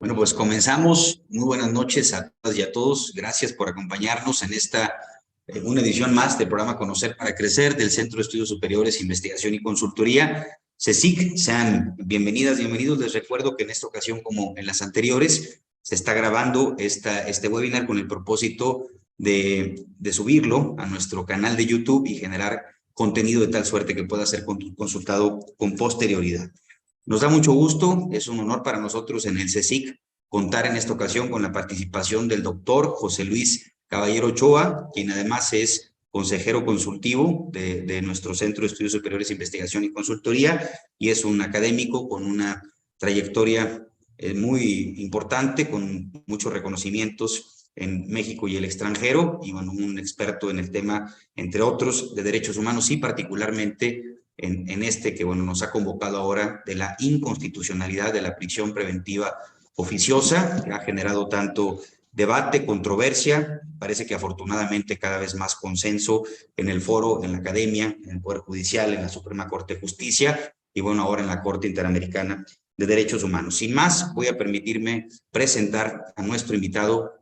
Bueno, pues comenzamos. Muy buenas noches a todas y a todos. Gracias por acompañarnos en una edición más del programa Conocer para Crecer del Centro de Estudios Superiores, Investigación y Consultoría, CECIC. Sean bienvenidas, bienvenidos. Les recuerdo que en esta ocasión, como en las anteriores, se está grabando este webinar con el propósito de subirlo a nuestro canal de YouTube y generar contenido de tal suerte que pueda ser consultado con posterioridad. Nos da mucho gusto, es un honor para nosotros en el CECIC contar en esta ocasión con la participación del doctor José Luis Caballero Ochoa, quien además es consejero consultivo de nuestro Centro de Estudios Superiores, Investigación y Consultoría, y es un académico con una trayectoria muy importante, con muchos reconocimientos en México y el extranjero, y bueno, un experto en el tema, entre otros, de derechos humanos y particularmente en este que bueno, nos ha convocado ahora de la inconstitucionalidad de la prisión preventiva oficiosa, que ha generado tanto debate, controversia, parece que afortunadamente cada vez más consenso en el foro, en la academia, en el Poder Judicial, en la Suprema Corte de Justicia y bueno, ahora en la Corte Interamericana de Derechos Humanos. Sin más, voy a permitirme presentar a nuestro invitado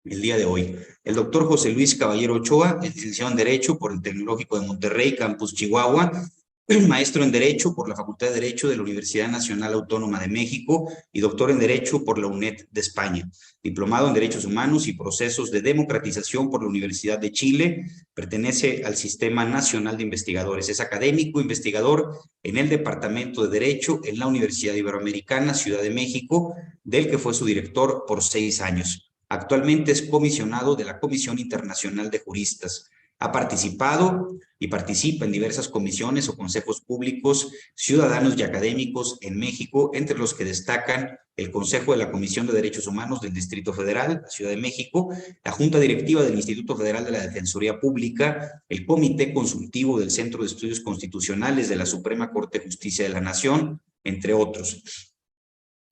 el día de hoy. El doctor José Luis Caballero Ochoa es licenciado en Derecho por el Tecnológico de Monterrey, Campus Chihuahua, maestro en Derecho por la Facultad de Derecho de la Universidad Nacional Autónoma de México y doctor en Derecho por la UNED de España. Diplomado en Derechos Humanos y Procesos de Democratización por la Universidad de Chile. Pertenece al Sistema Nacional de Investigadores. Es académico, investigador en el Departamento de Derecho en la Universidad Iberoamericana, Ciudad de México, del que fue su director por 6 años. Actualmente es comisionado de la Comisión Internacional de Juristas. Ha participado y participa en diversas comisiones o consejos públicos, ciudadanos y académicos en México, entre los que destacan el Consejo de la Comisión de Derechos Humanos del Distrito Federal, la Ciudad de México, la Junta Directiva del Instituto Federal de la Defensoría Pública, el Comité Consultivo del Centro de Estudios Constitucionales de la Suprema Corte de Justicia de la Nación, entre otros.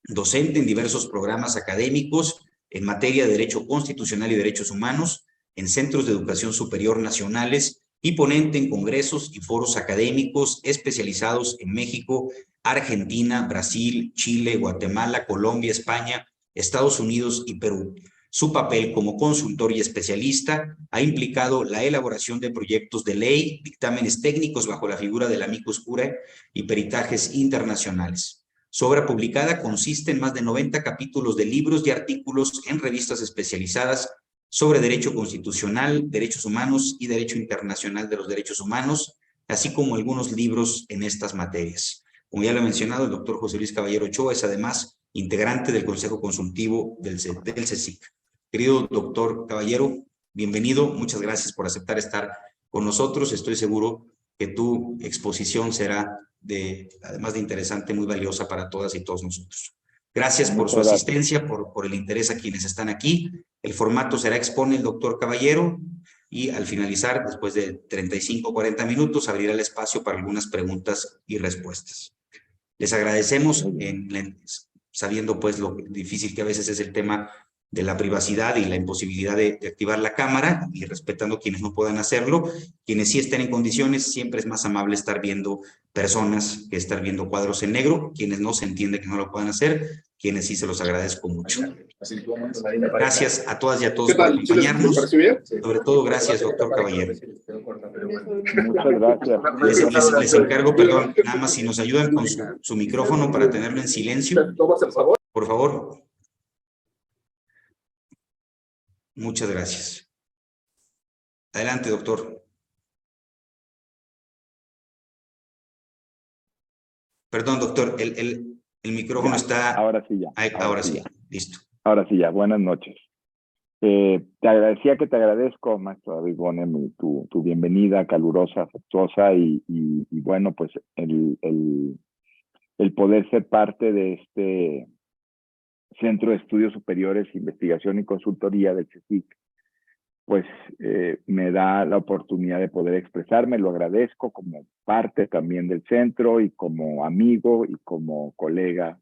Docente en diversos programas académicos en materia de Derecho Constitucional y Derechos Humanos, en centros de educación superior nacionales y ponente en congresos y foros académicos especializados en México, Argentina, Brasil, Chile, Guatemala, Colombia, España, Estados Unidos y Perú. Su papel como consultor y especialista ha implicado la elaboración de proyectos de ley, dictámenes técnicos bajo la figura del amicus curiae y peritajes internacionales. Su obra publicada consiste en más de 90 capítulos de libros y artículos en revistas especializadas sobre derecho constitucional, derechos humanos y derecho internacional de los derechos humanos, así como algunos libros en estas materias. Como ya lo he mencionado, el doctor José Luis Caballero Ochoa es además integrante del Consejo Consultivo del CECIC. Querido doctor Caballero, bienvenido. Muchas gracias por aceptar estar con nosotros. Estoy seguro que tu exposición será además de interesante, muy valiosa para todas y todos nosotros. Gracias por su asistencia, por el interés a quienes están aquí. El formato será expone el doctor Caballero y al finalizar, después de 35 o 40 minutos, abrirá el espacio para algunas preguntas y respuestas. Les agradecemos, sabiendo pues lo difícil que a veces es el tema de la privacidad y la imposibilidad de activar la cámara y respetando quienes no puedan hacerlo. Quienes sí estén en condiciones, siempre es más amable estar viendo personas que estar viendo cuadros en negro. Quienes no se entiende que no lo puedan hacer, quienes sí se los agradezco mucho. Gracias a todas y a todos por acompañarnos. Sobre todo, gracias, doctor Caballero. Muchas gracias. Les encargo, perdón, nada más si nos ayudan con su micrófono para tenerlo en silencio. Por favor. Muchas gracias. Adelante, doctor. Perdón, doctor, el micrófono está... Ahora sí ya. Ahora sí, listo. Ahora sí ya, buenas noches. Te agradezco, maestro David Bonem, tu bienvenida calurosa, afectuosa y bueno, pues el poder ser parte de este Centro de Estudios Superiores, Investigación y Consultoría del CECIC, pues me da la oportunidad de poder expresarme. Lo agradezco como parte también del centro y como amigo y como colega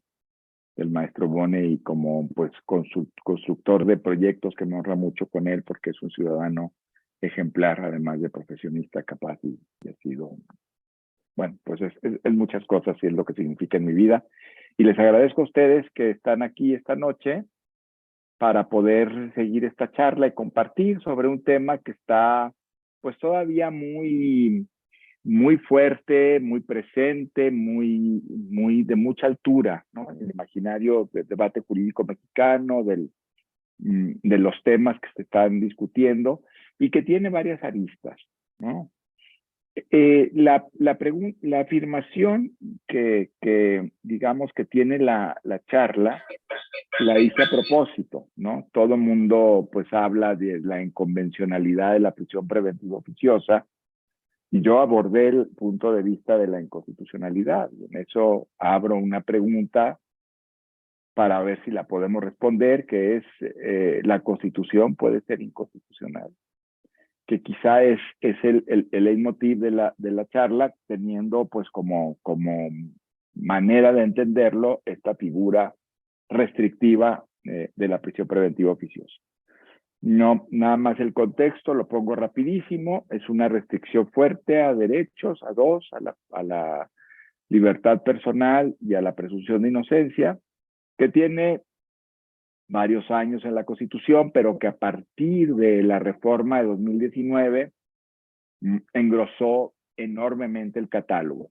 del maestro Bone y como pues constructor de proyectos, que me honra mucho con él porque es un ciudadano ejemplar, además de profesionista capaz y ha sido, bueno, pues es muchas cosas y es lo que significa en mi vida. Y les agradezco a ustedes que están aquí esta noche para poder seguir esta charla y compartir sobre un tema que está pues todavía muy fuerte, muy presente, muy de mucha altura, ¿no? En el imaginario del debate jurídico mexicano, de los temas que se están discutiendo y que tiene varias aristas, ¿no? La afirmación que digamos que tiene la charla, la hice a propósito, ¿no? Todo mundo pues habla de la inconvencionalidad de la prisión preventiva oficiosa y yo abordé el punto de vista de la inconstitucionalidad. Y en eso abro una pregunta para ver si la podemos responder, que es, ¿la Constitución puede ser inconstitucional? Que quizá es el leitmotiv de la charla, teniendo pues como manera de entenderlo esta figura restrictiva de la prisión preventiva oficiosa. No, nada más el contexto, lo pongo rapidísimo, es una restricción fuerte a derechos, a la libertad personal y a la presunción de inocencia, que tiene varios años en la Constitución, pero que a partir de la reforma de 2019 engrosó enormemente el catálogo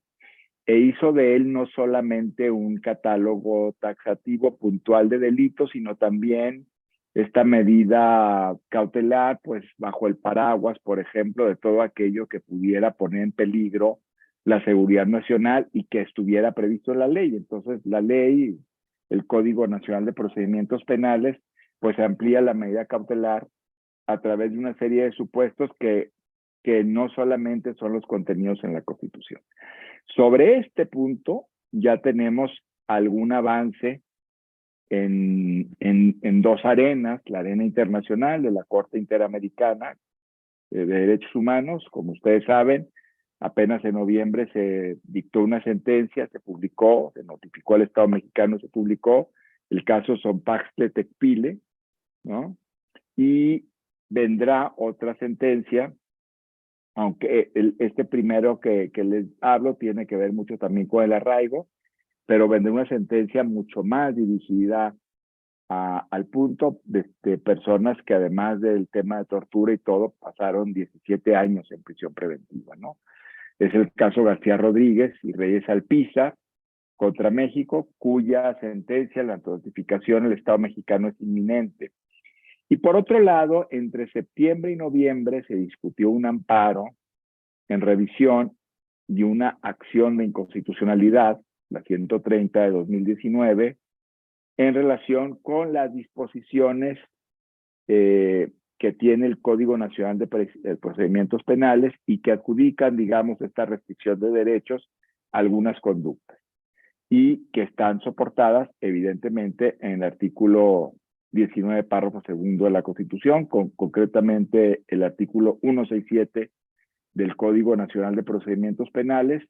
e hizo de él no solamente un catálogo taxativo puntual de delitos, sino también esta medida cautelar, pues bajo el paraguas, por ejemplo, de todo aquello que pudiera poner en peligro la seguridad nacional y que estuviera previsto en la ley. Entonces, la ley, el Código Nacional de Procedimientos Penales, pues amplía la medida cautelar a través de una serie de supuestos que no solamente son los contenidos en la Constitución. Sobre este punto ya tenemos algún avance en dos arenas, la arena internacional de la Corte Interamericana de Derechos Humanos. Como ustedes saben, apenas en noviembre se dictó una sentencia, se publicó, se notificó al Estado mexicano, se publicó el caso Sonpaxtle-Tecpile, ¿no? Y vendrá otra sentencia, aunque este primero que les hablo tiene que ver mucho también con el arraigo, pero vendrá una sentencia mucho más dirigida al punto de personas que además del tema de tortura y todo, pasaron 17 años en prisión preventiva, ¿no? Es el caso García Rodríguez y Reyes Alpizar contra México, cuya sentencia, la notificación del Estado mexicano es inminente. Y por otro lado, entre septiembre y noviembre se discutió un amparo en revisión y una acción de inconstitucionalidad, la 130 de 2019, en relación con las disposiciones que tiene el Código Nacional de Procedimientos Penales y que adjudican, digamos, esta restricción de derechos a algunas conductas y que están soportadas, evidentemente, en el artículo 19, párrafo segundo de la Constitución, concretamente el artículo 167 del Código Nacional de Procedimientos Penales,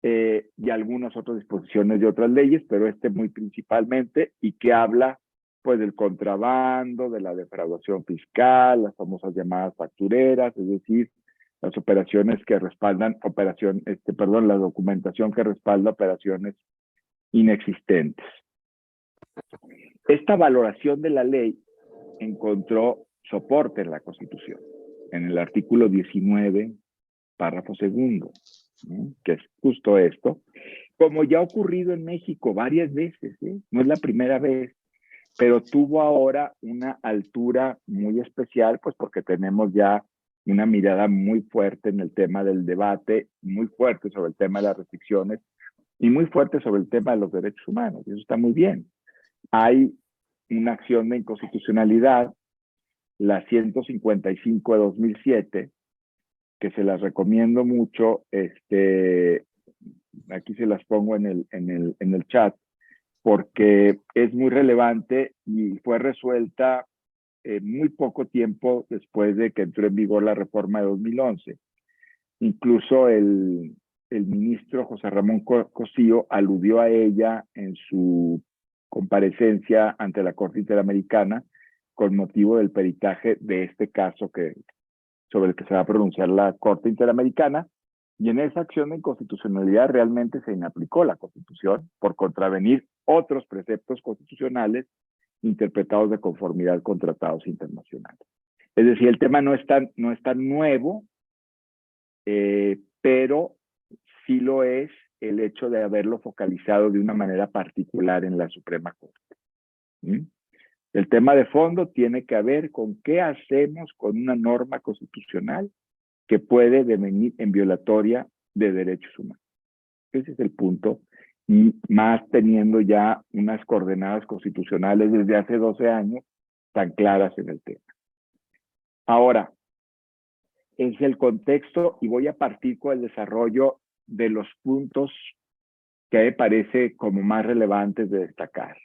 y algunas otras disposiciones de otras leyes, pero muy principalmente, y que habla pues del contrabando, de la defraudación fiscal, las famosas llamadas factureras, es decir, las operaciones que respaldan la documentación que respalda operaciones inexistentes. Esta valoración de la ley encontró soporte en la Constitución, en el artículo 19, párrafo segundo, ¿no? Que es justo esto, como ya ha ocurrido en México varias veces, ¿eh? No es la primera vez, pero tuvo ahora una altura muy especial, pues porque tenemos ya una mirada muy fuerte en el tema del debate, muy fuerte sobre el tema de las restricciones y muy fuerte sobre el tema de los derechos humanos, y eso está muy bien. Hay una acción de inconstitucionalidad, la 155 de 2007, que se las recomiendo mucho, aquí se las pongo en el chat, porque es muy relevante y fue resuelta muy poco tiempo después de que entró en vigor la reforma de 2011. Incluso el ministro José Ramón Cosío aludió a ella en su comparecencia ante la Corte Interamericana con motivo del peritaje de este caso sobre el que se va a pronunciar la Corte Interamericana, Y en esa acción de inconstitucionalidad realmente se inaplicó la Constitución por contravenir otros preceptos constitucionales interpretados de conformidad con tratados internacionales. Es decir, el tema no es tan nuevo, pero sí lo es el hecho de haberlo focalizado de una manera particular en la Suprema Corte. ¿Mm? El tema de fondo tiene que ver con qué hacemos con una norma constitucional que puede devenir en violatoria de derechos humanos. Ese es el punto, y más teniendo ya unas coordenadas constitucionales desde hace 12 años tan claras en el tema. Ahora, es el contexto y voy a partir con el desarrollo de los puntos que me parece como más relevantes de destacar.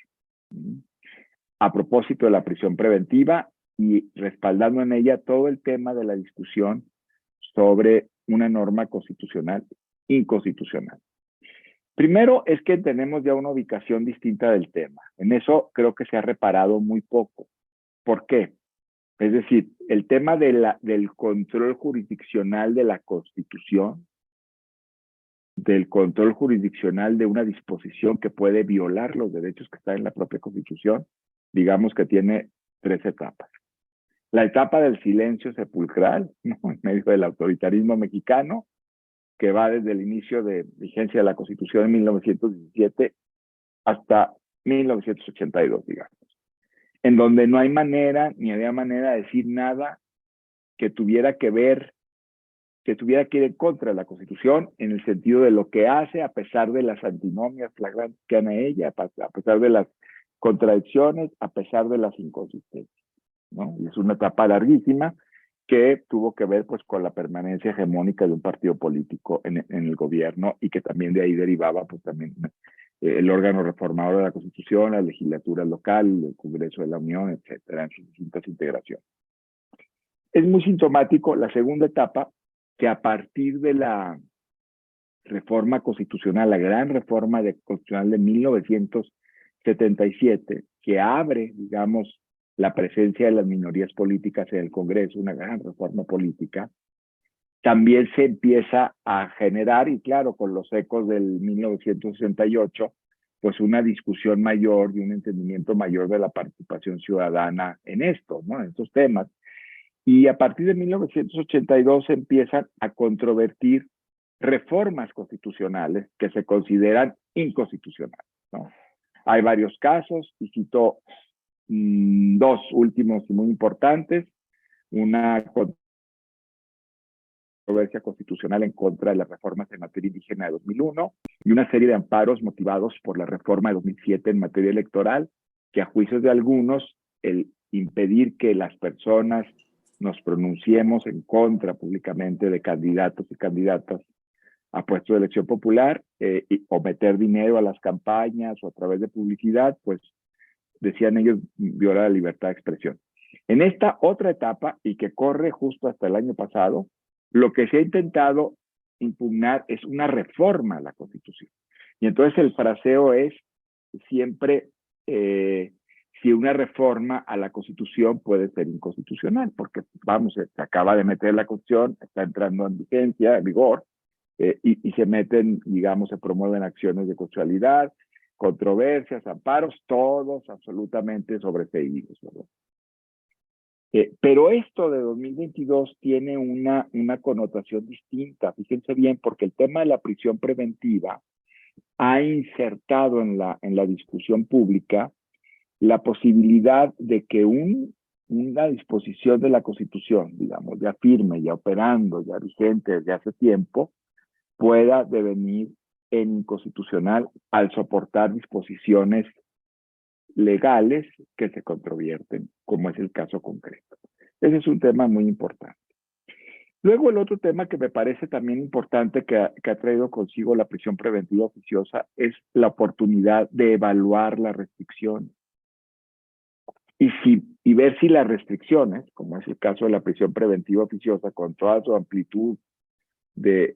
A propósito de la prisión preventiva y respaldando en ella todo el tema de la discusión sobre una norma constitucional inconstitucional. Primero es que tenemos ya una ubicación distinta del tema. En eso creo que se ha reparado muy poco. ¿Por qué? Es decir, el tema del control jurisdiccional de la Constitución, del control jurisdiccional de una disposición que puede violar los derechos que están en la propia Constitución, digamos que tiene 3 etapas. La etapa del silencio sepulcral, ¿no?, en medio del autoritarismo mexicano, que va desde el inicio de vigencia de la Constitución en 1917 hasta 1982, digamos, en donde no hay manera, ni había manera de decir nada que tuviera que ver, que tuviera que ir en contra de la Constitución, en el sentido de lo que hace, a pesar de las antinomias flagrantes que han a ella, a pesar de las contradicciones, a pesar de las inconsistencias, ¿no? Y es una etapa larguísima que tuvo que ver pues con la permanencia hegemónica de un partido político en el gobierno, y que también de ahí derivaba pues también el órgano reformador de la Constitución, la legislatura local, el Congreso de la Unión, etcétera, en sus distintas integraciones. Es muy sintomático la segunda etapa, que a partir de la reforma constitucional, la gran reforma constitucional de 1977, que abre, digamos, la presencia de las minorías políticas en el Congreso, una gran reforma política, también se empieza a generar, y claro, con los ecos del 1968, pues una discusión mayor y un entendimiento mayor de la participación ciudadana en esto, ¿no?, en estos temas. Y a partir de 1982 se empiezan a controvertir reformas constitucionales que se consideran inconstitucionales, ¿no? Hay varios casos, y cito 2 últimos y muy importantes: una controversia constitucional en contra de las reformas en materia indígena de 2001 y una serie de amparos motivados por la reforma de 2007 en materia electoral, que a juicios de algunos, el impedir que las personas nos pronunciemos en contra públicamente de candidatos y candidatas a puestos de elección popular, o meter dinero a las campañas o a través de publicidad, pues decían ellos, viola la libertad de expresión. En esta otra etapa, y que corre justo hasta el año pasado, lo que se ha intentado impugnar es una reforma a la Constitución. Y entonces el fraseo es siempre si una reforma a la Constitución puede ser inconstitucional, porque, vamos, se acaba de meter la Constitución, está entrando en vigencia, en vigor, y se meten, digamos, se promueven acciones de constitucionalidad, controversias, amparos, todos absolutamente sobreseídos, ¿verdad? Pero esto de 2022 tiene una connotación distinta, fíjense bien, porque el tema de la prisión preventiva ha insertado en la discusión pública la posibilidad de que una disposición de la Constitución, digamos, ya firme, ya operando, ya vigente desde hace tiempo, pueda devenir en inconstitucional al soportar disposiciones legales que se controvierten, como es el caso concreto. Ese es un tema muy importante. Luego, el otro tema que me parece también importante que ha traído consigo la prisión preventiva oficiosa es la oportunidad de evaluar las restricciones. Y ver si las restricciones, como es el caso de la prisión preventiva oficiosa, con toda su amplitud de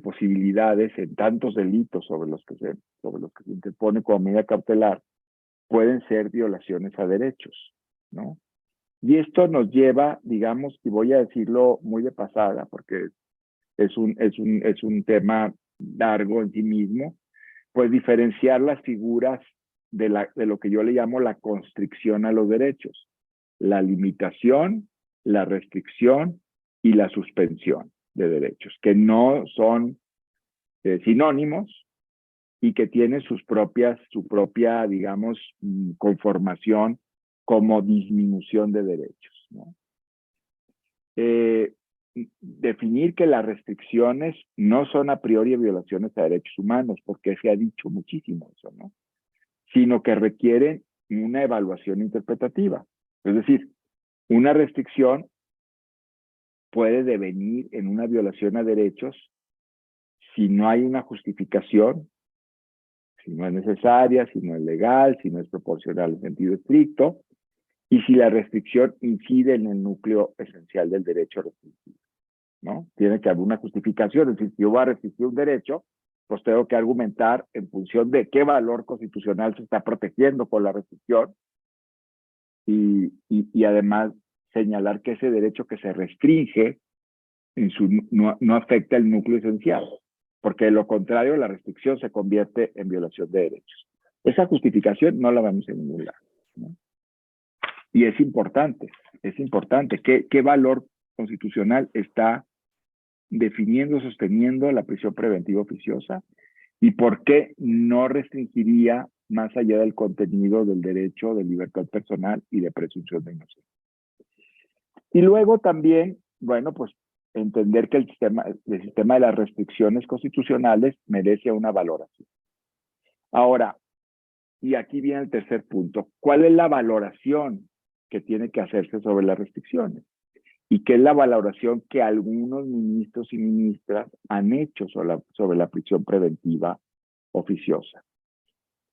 posibilidades en tantos delitos sobre los que se interpone como medida cautelar, pueden ser violaciones a derechos, ¿no? Y esto nos lleva, digamos, y voy a decirlo muy de pasada, porque es un tema largo en sí mismo, pues diferenciar las figuras de lo que yo le llamo la constricción a los derechos, la limitación, la restricción y la suspensión de derechos, que no son sinónimos y que tienen su propia, digamos, conformación como disminución de derechos, ¿no? Definir que las restricciones no son a priori violaciones a derechos humanos, porque se ha dicho muchísimo eso, ¿no? Sino que requieren una evaluación interpretativa. Es decir, una restricción puede devenir en una violación a derechos si no hay una justificación, si no es necesaria, si no es legal, si no es proporcional en sentido estricto, y si la restricción incide en el núcleo esencial del derecho restringido, ¿no? Tiene que haber una justificación. Es decir, si yo voy a restringir un derecho, pues tengo que argumentar en función de qué valor constitucional se está protegiendo con la restricción y además señalar que ese derecho que se restringe no afecta el núcleo esencial, porque de lo contrario la restricción se convierte en violación de derechos. Esa justificación no la vemos en ningún lado, ¿no? Y es importante qué valor constitucional está definiendo, sosteniendo la prisión preventiva oficiosa y por qué no restringiría más allá del contenido del derecho de libertad personal y de presunción de inocencia. Y luego también, bueno, pues entender que el sistema de las restricciones constitucionales merece una valoración. Ahora, y aquí viene el tercer punto, ¿cuál es la valoración que tiene que hacerse sobre las restricciones? Y qué es la valoración que algunos ministros y ministras han hecho sobre la prisión preventiva oficiosa.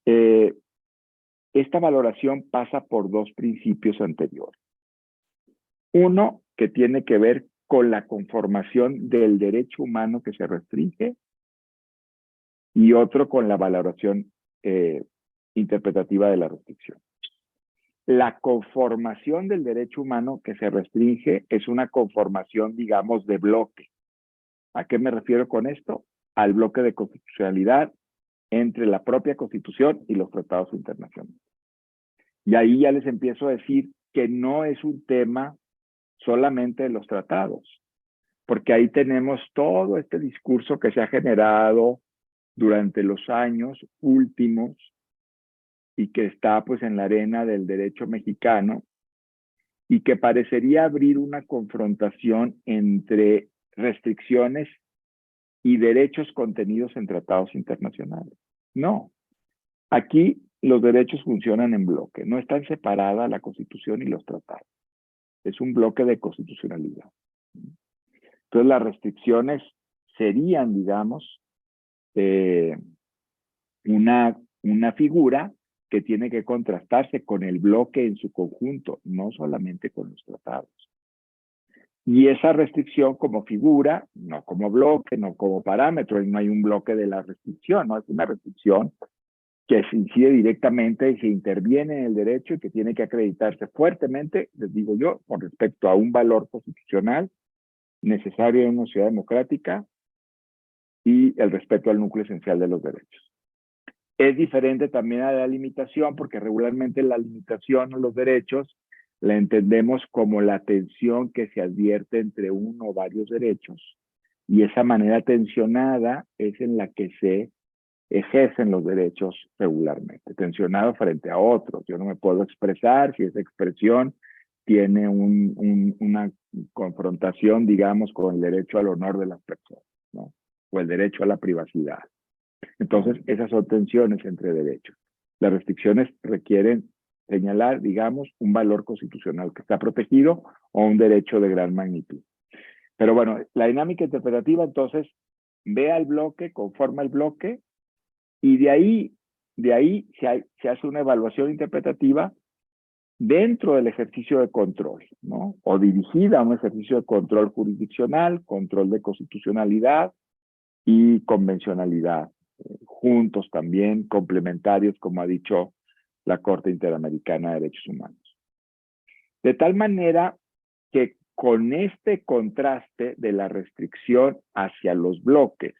Esta valoración pasa por dos principios anteriores. Uno, que tiene que ver con la conformación del derecho humano que se restringe, y otro con la valoración interpretativa de la restricción. La conformación del derecho humano que se restringe es una conformación, digamos, de bloque. ¿A qué me refiero con esto? Al bloque de constitucionalidad entre la propia Constitución y los tratados internacionales. Y ahí ya les empiezo a decir que no es un tema solamente de los tratados, porque ahí tenemos todo este discurso que se ha generado durante los años últimos y que está pues en la arena del derecho mexicano y que parecería abrir una confrontación entre restricciones y derechos contenidos en tratados internacionales. No, aquí los derechos funcionan en bloque, no están separadas la Constitución y los tratados. Es un bloque de constitucionalidad. Entonces las restricciones serían, digamos, una figura que tiene que contrastarse con el bloque en su conjunto, no solamente con los tratados. Y esa restricción como figura, no como bloque, no como parámetro, y no hay un bloque de la restricción, no es una restricción que se incide directamente y se interviene en el derecho y que tiene que acreditarse fuertemente, les digo yo, con respecto a un valor constitucional necesario en una sociedad democrática y el respeto al núcleo esencial de los derechos. Es diferente también a la limitación, porque regularmente la limitación a los derechos la entendemos como la tensión que se advierte entre uno o varios derechos, y esa manera tensionada es en la que se ejercen los derechos regularmente, tensionado frente a otros. Yo no me puedo expresar si esa expresión tiene una confrontación, digamos, con el derecho al honor de las personas, ¿no? O el derecho a la privacidad. Entonces, esas son tensiones entre derechos. Las restricciones requieren señalar, digamos, un valor constitucional que está protegido o un derecho de gran magnitud. Pero bueno, la dinámica interpretativa, entonces, ve al bloque, conforma el bloque, y de ahí se hace una evaluación interpretativa dentro del ejercicio de control, ¿no? O dirigida a un ejercicio de control jurisdiccional, control de constitucionalidad y convencionalidad, juntos también, complementarios, como ha dicho la Corte Interamericana de Derechos Humanos. De tal manera que con este contraste de la restricción hacia los bloques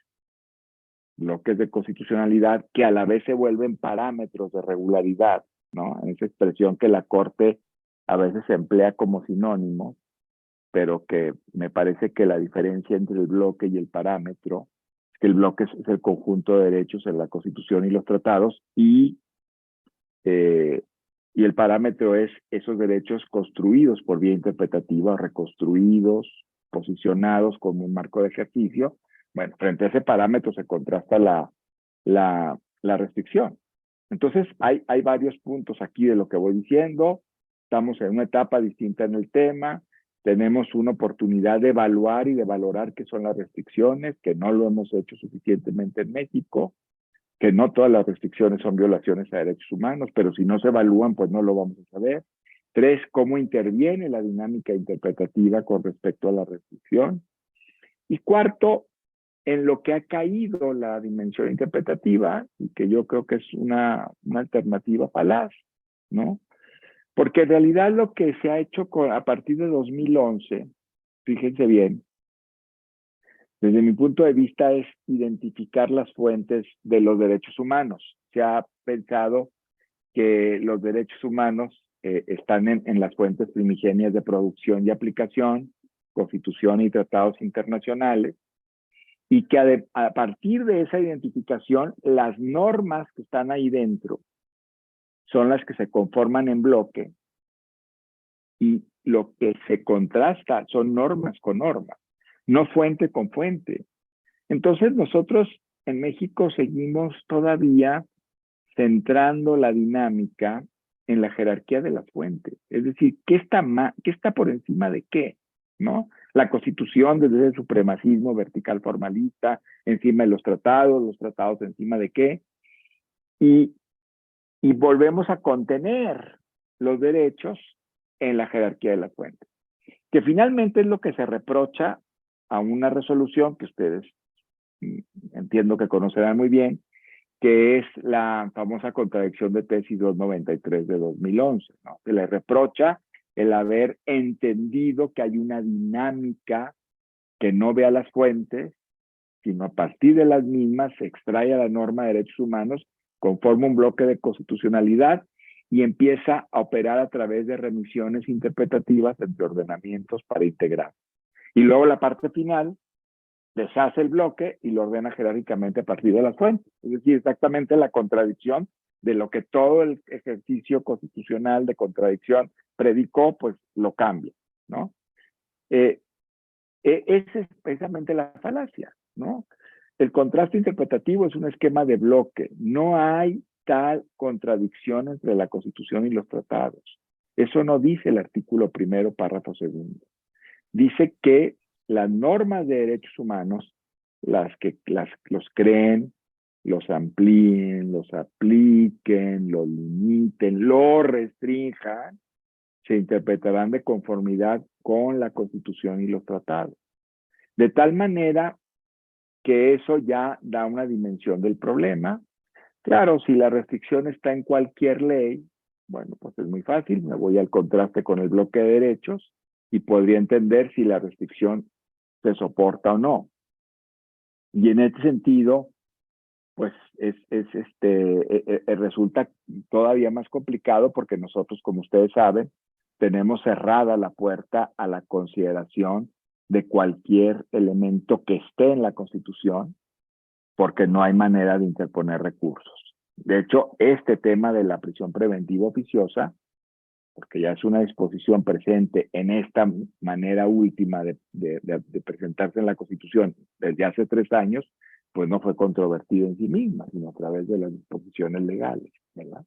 de constitucionalidad que a la vez se vuelven parámetros de regularidad, ¿no? Esa expresión que la Corte a veces se emplea como sinónimo, pero que me parece que la diferencia entre el bloque y el parámetro es que el bloque es el conjunto de derechos en la Constitución y los tratados y el parámetro es esos derechos construidos por vía interpretativa, reconstruidos, posicionados como un marco de ejercicio. Bueno, frente a ese parámetro se contrasta la restricción. Entonces, hay varios puntos aquí de lo que voy diciendo. Estamos en una etapa distinta en el tema. Tenemos una oportunidad de evaluar y de valorar qué son las restricciones, que no lo hemos hecho suficientemente en México, que no todas las restricciones son violaciones a derechos humanos, pero si no se evalúan, pues no lo vamos a saber. 3, cómo interviene la dinámica interpretativa con respecto a la restricción. Y 4, en lo que ha caído la dimensión interpretativa, y que yo creo que es una alternativa falaz, ¿no? Porque en realidad lo que se ha hecho a partir de 2011, fíjense bien, desde mi punto de vista es identificar las fuentes de los derechos humanos. Se ha pensado que los derechos humanos están en las fuentes primigenias de producción y aplicación, constitución y tratados internacionales, y que a partir de esa identificación, las normas que están ahí dentro son las que se conforman en bloque, y lo que se contrasta son normas con normas, no fuente con fuente. Entonces nosotros en México seguimos todavía centrando la dinámica en la jerarquía de las fuentes. Es decir, ¿qué está por encima de qué? ¿No? La Constitución desde el supremacismo vertical formalista, encima de los tratados encima de qué, y volvemos a contener los derechos en la jerarquía de las fuentes, que finalmente es lo que se reprocha a una resolución que ustedes entiendo que conocerán muy bien, que es la famosa contradicción de tesis 293 de 2011, ¿no? Se le reprocha el haber entendido que hay una dinámica que no ve a las fuentes, sino a partir de las mismas se extrae a la norma de derechos humanos, conforma un bloque de constitucionalidad y empieza a operar a través de remisiones interpretativas entre ordenamientos para integrar. Y luego la parte final deshace el bloque y lo ordena jerárquicamente a partir de las fuentes. Es decir, exactamente la contradicción de lo que todo el ejercicio constitucional de contradicción predicó, pues lo cambia, ¿no? Esa es precisamente la falacia, ¿no? El contraste interpretativo es un esquema de bloque. No hay tal contradicción entre la Constitución y los tratados. Eso no dice el artículo 1, párrafo 2. Dice que las normas de derechos humanos, los creen, los amplíen, los apliquen, los limiten, los restrinjan, se interpretarán de conformidad con la Constitución y los tratados. De tal manera que eso ya da una dimensión del problema. Claro, si la restricción está en cualquier ley, bueno, pues es muy fácil, me voy al contraste con el bloque de derechos y podría entender si la restricción se soporta o no. Y en este sentido, pues resulta todavía más complicado porque nosotros, como ustedes saben, tenemos cerrada la puerta a la consideración de cualquier elemento que esté en la Constitución, porque no hay manera de interponer recursos. De hecho, este tema de la prisión preventiva oficiosa, porque ya es una disposición presente en esta manera última de presentarse en la Constitución desde hace 3 años, pues no fue controvertido en sí misma, sino a través de las disposiciones legales, ¿verdad?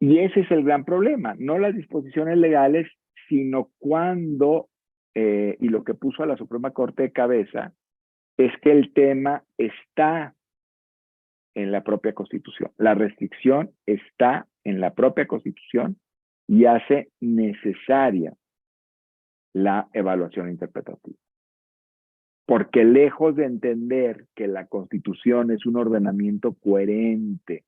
Y ese es el gran problema, no las disposiciones legales, sino cuando, y lo que puso a la Suprema Corte de cabeza, es que el tema está en la propia Constitución. La restricción está en la propia Constitución y hace necesaria la evaluación interpretativa. Porque lejos de entender que la Constitución es un ordenamiento coherente,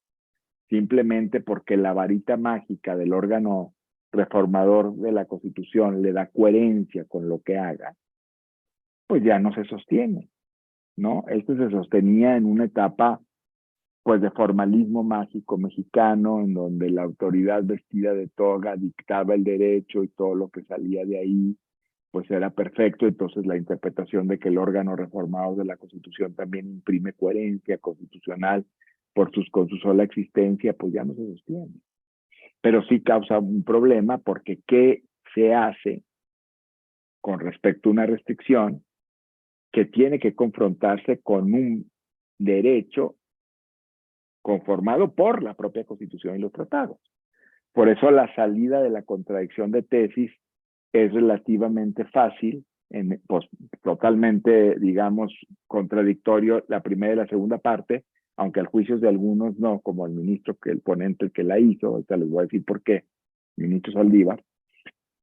simplemente porque la varita mágica del órgano reformador de la Constitución le da coherencia con lo que haga, pues ya no se sostiene, ¿no? Esto se sostenía en una etapa pues de formalismo mágico mexicano, en donde la autoridad vestida de toga dictaba el derecho y todo lo que salía de ahí pues era perfecto. Entonces la interpretación de que el órgano reformador de la Constitución también imprime coherencia constitucional con su sola existencia, pues ya no se sostiene. Pero sí causa un problema, porque ¿qué se hace con respecto a una restricción que tiene que confrontarse con un derecho conformado por la propia Constitución y los tratados? Por eso la salida de la contradicción de tesis es relativamente fácil, pues, totalmente, digamos, contradictorio la primera y la segunda parte, aunque al juicio de algunos no, como el ministro, el ponente, el que la hizo. Ahorita les voy a decir por qué, el ministro Saldívar.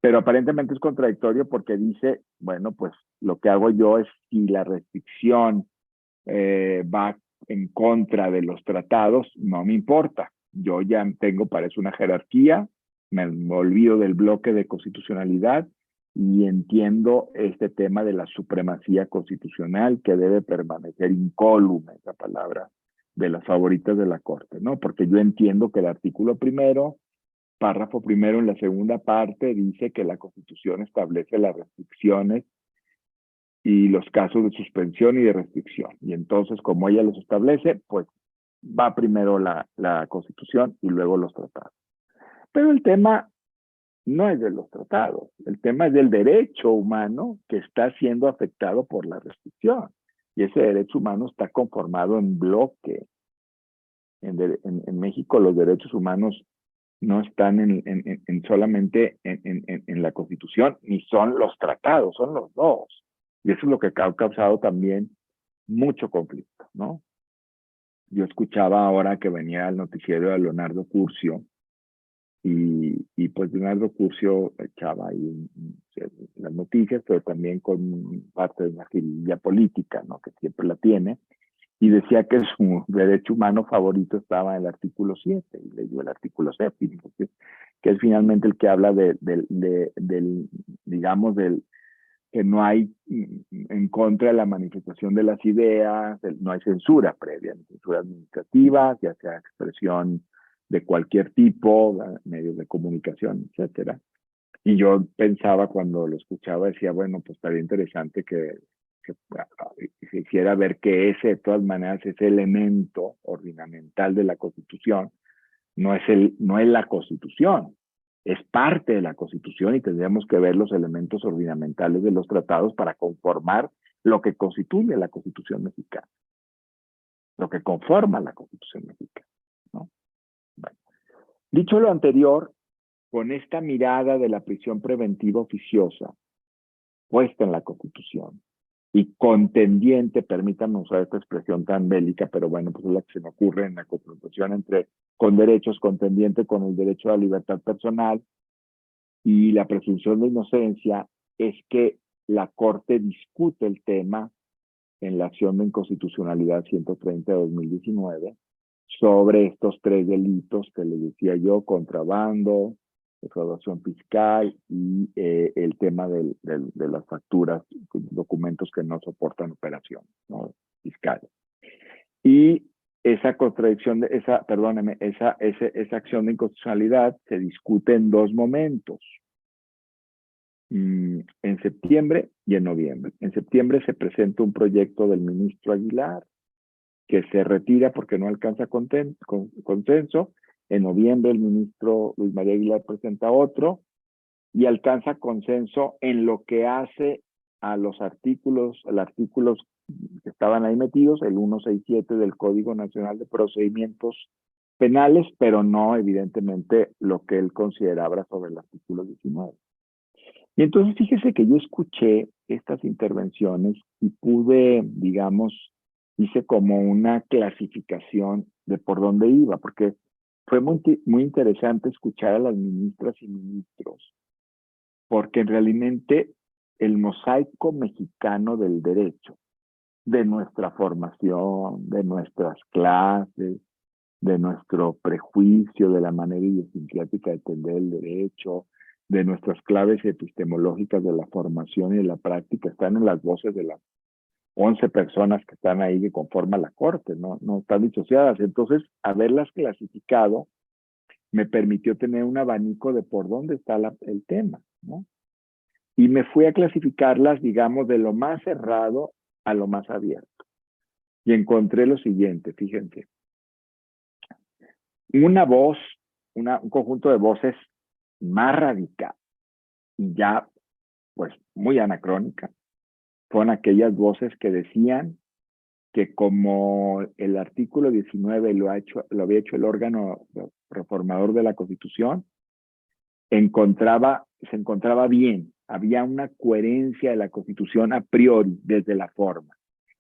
Pero aparentemente es contradictorio porque dice, bueno, pues lo que hago yo es, si la restricción va en contra de los tratados, no me importa. Yo ya tengo para eso una jerarquía, me olvido del bloque de constitucionalidad y entiendo este tema de la supremacía constitucional, que debe permanecer incólume, esa palabra de las favoritas de la Corte, ¿no? Porque yo entiendo que el artículo primero, párrafo primero en la segunda parte, dice que la Constitución establece las restricciones y los casos de suspensión y de restricción. Y entonces, como ella los establece, pues va primero la Constitución y luego los tratados. Pero el tema no es de los tratados, el tema es del derecho humano que está siendo afectado por la restricción. Y ese derecho humano está conformado en bloque. En México los derechos humanos no están solamente en la Constitución, ni son los tratados, son los dos. Y eso es lo que ha causado también mucho conflicto, ¿no? Yo escuchaba ahora que venía al noticiero de Leonardo Curcio, y pues Leonardo Curcio echaba ahí las noticias, pero también con parte de una jiribilla política, ¿no? Que siempre la tiene, y decía que su derecho humano favorito estaba en el artículo 7, y leyó el artículo 7, que es finalmente el que habla digamos, del que no hay en contra de la manifestación de las ideas, no hay censura previa, ni censura administrativa, ya sea expresión de cualquier tipo, medios de comunicación, etcétera. Y yo pensaba, cuando lo escuchaba, decía, bueno, pues estaría interesante que se hiciera ver que ese, de todas maneras, ese elemento ornamental de la Constitución no es la Constitución, es parte de la Constitución, y tendríamos que ver los elementos ornamentales de los tratados para conformar lo que constituye la Constitución mexicana, lo que conforma la Constitución mexicana, ¿no? Bueno, dicho lo anterior, con esta mirada de la prisión preventiva oficiosa puesta en la Constitución y contendiente, permítanme usar esta expresión tan bélica, pero bueno, pues es la que se me ocurre en la confrontación con derechos, contendiente con el derecho a la libertad personal y la presunción de inocencia, es que la Corte discute el tema en la acción de inconstitucionalidad 130 de 2019 sobre estos tres delitos que les decía yo: contrabando, defraudación fiscal y el tema de las facturas, documentos que no soportan operación, ¿no?, fiscal. Y esa contradicción, esa acción de inconstitucionalidad se discute en dos momentos, en septiembre y en noviembre. En septiembre se presenta un proyecto del ministro Aguilar que se retira porque no alcanza consenso. En noviembre el ministro Luis María Aguilar presenta otro y alcanza consenso en lo que hace a los artículos que estaban ahí metidos, el 167 del Código Nacional de Procedimientos Penales, pero no, evidentemente, lo que él consideraba sobre el artículo 19. Y entonces fíjese que yo escuché estas intervenciones y pude, digamos, hice como una clasificación de por dónde iba, porque fue muy interesante escuchar a las ministras y ministros, porque realmente el mosaico mexicano del derecho, de nuestra formación, de nuestras clases, de nuestro prejuicio, de la manera idiosincrática de entender el derecho, de nuestras claves epistemológicas de la formación y de la práctica, están en las voces de las 11 personas que están ahí que conforman la corte, no están disociadas. Entonces, haberlas clasificado me permitió tener un abanico de por dónde está el tema, ¿no? Y me fui a clasificarlas, digamos, de lo más cerrado a lo más abierto. Y encontré lo siguiente, fíjense. Una voz, un conjunto de voces más radical y ya, pues, muy anacrónica, fueron aquellas voces que decían que como el artículo 19 lo había hecho el órgano reformador de la Constitución, se encontraba bien, había una coherencia de la Constitución a priori, desde la forma.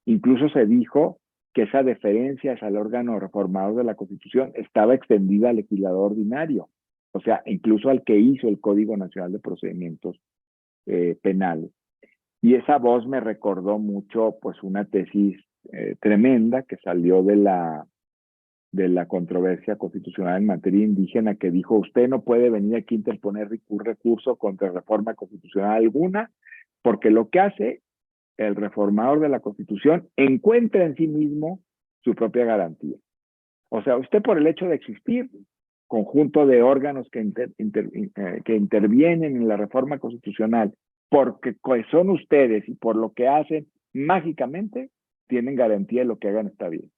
Incluso se dijo que esa deferencia al órgano reformador de la Constitución estaba extendida al legislador ordinario, o sea, incluso al que hizo el Código Nacional de Procedimientos Penales. Y esa voz me recordó mucho, pues, una tesis tremenda que salió de la controversia constitucional en materia indígena, que dijo: usted no puede venir aquí a interponer recurso contra reforma constitucional alguna, porque lo que hace el reformador de la Constitución encuentra en sí mismo su propia garantía. O sea, usted, por el hecho de existir, conjunto de órganos que intervienen en la reforma constitucional, porque son ustedes y por lo que hacen, mágicamente tienen garantía de lo que hagan está bien.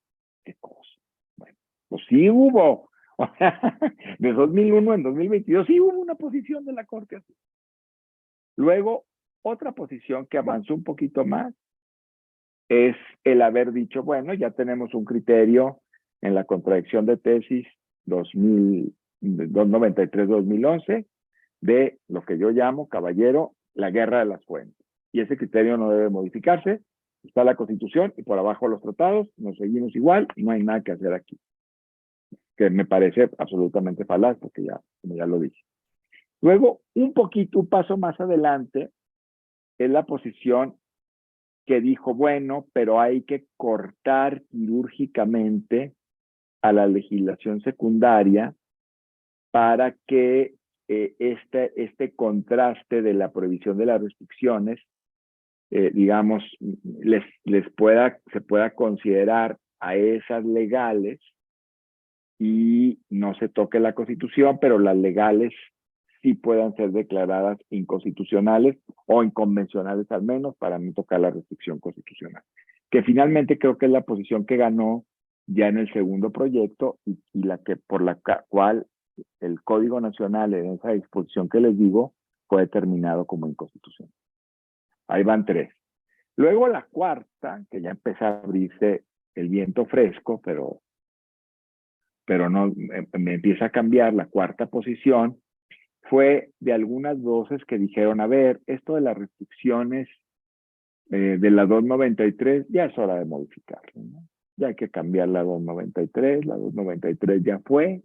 ¿Qué cosa? Bueno, pues sí hubo. O sea, de 2001 en 2022 sí hubo una posición de la Corte así. Luego, otra posición que avanzó un poquito más es el haber dicho, bueno, ya tenemos un criterio en la contradicción de tesis 293-2011 de lo que yo llamo, caballero, la guerra de las fuentes. Y ese criterio no debe modificarse. Está la Constitución y por abajo los tratados, nos seguimos igual y no hay nada que hacer aquí. Que me parece absolutamente falaz, porque como ya lo dije. Luego, un paso más adelante, es la posición que dijo, bueno, pero hay que cortar quirúrgicamente a la legislación secundaria para que este contraste de la prohibición de las restricciones, digamos, se pueda considerar a esas legales y no se toque la Constitución, pero las legales sí puedan ser declaradas inconstitucionales o inconvencionales al menos, para no tocar la restricción constitucional. Que finalmente creo que es la posición que ganó ya en el segundo proyecto y por la cual el Código Nacional, en esa disposición que les digo, fue determinado como inconstitucional. Ahí van 3. Luego la cuarta, que ya empieza a abrirse el viento fresco, pero no me empieza a cambiar. La cuarta posición fue de algunas voces que dijeron, a ver, esto de las restricciones de la 293 ya es hora de modificarlo, ¿no? Ya hay que cambiar la 293 ya fue,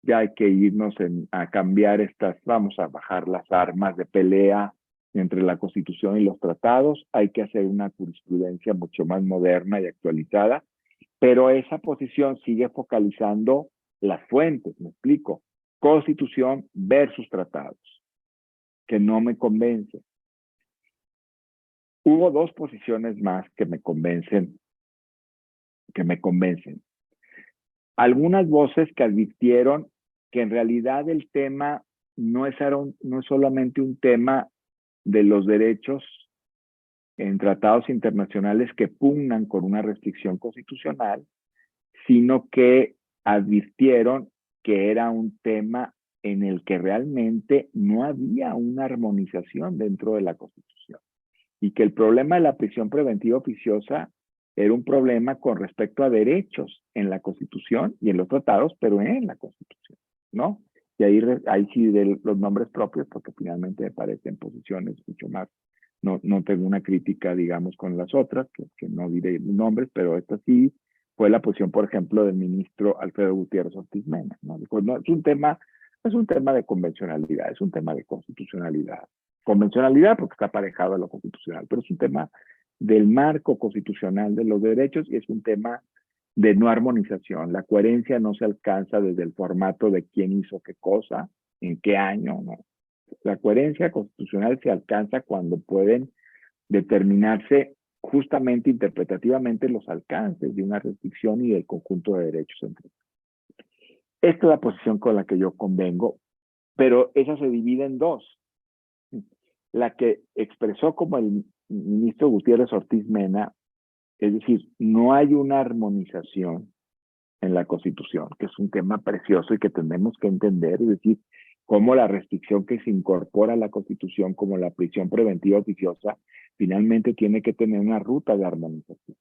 ya hay que irnos a cambiar vamos a bajar las armas de pelea entre la Constitución y los tratados, hay que hacer una jurisprudencia mucho más moderna y actualizada, pero esa posición sigue focalizando las fuentes, me explico, Constitución versus tratados, que no me convence. Hubo 2 posiciones más que me convencen. Algunas voces que advirtieron que en realidad el tema no es solamente un tema de los derechos en tratados internacionales que pugnan con una restricción constitucional, sino que advirtieron que era un tema en el que realmente no había una armonización dentro de la Constitución y que el problema de la prisión preventiva oficiosa era un problema con respecto a derechos en la Constitución y en los tratados, pero en la Constitución, ¿no? Y ahí sí de los nombres propios, porque finalmente me parecen posiciones mucho más. No tengo una crítica, digamos, con las otras, que no diré nombres, pero esta sí fue la posición, por ejemplo, del ministro Alfredo Gutiérrez Ortiz Mena, ¿no? Dijo, no, es un tema de convencionalidad, es un tema de constitucionalidad. Convencionalidad porque está aparejado a lo constitucional, pero es un tema del marco constitucional de los derechos y es un tema de no armonización. La coherencia no se alcanza desde el formato de quién hizo qué cosa, en qué año, no. La coherencia constitucional se alcanza cuando pueden determinarse justamente interpretativamente los alcances de una restricción y del conjunto de derechos entre. Esta es la posición con la que yo convengo, pero esa se divide en dos. La que expresó como el ministro Gutiérrez Ortiz Mena, es decir, no hay una armonización en la Constitución, que es un tema precioso y que tenemos que entender, es decir, cómo la restricción que se incorpora a la Constitución, como la prisión preventiva oficiosa, finalmente tiene que tener una ruta de armonización.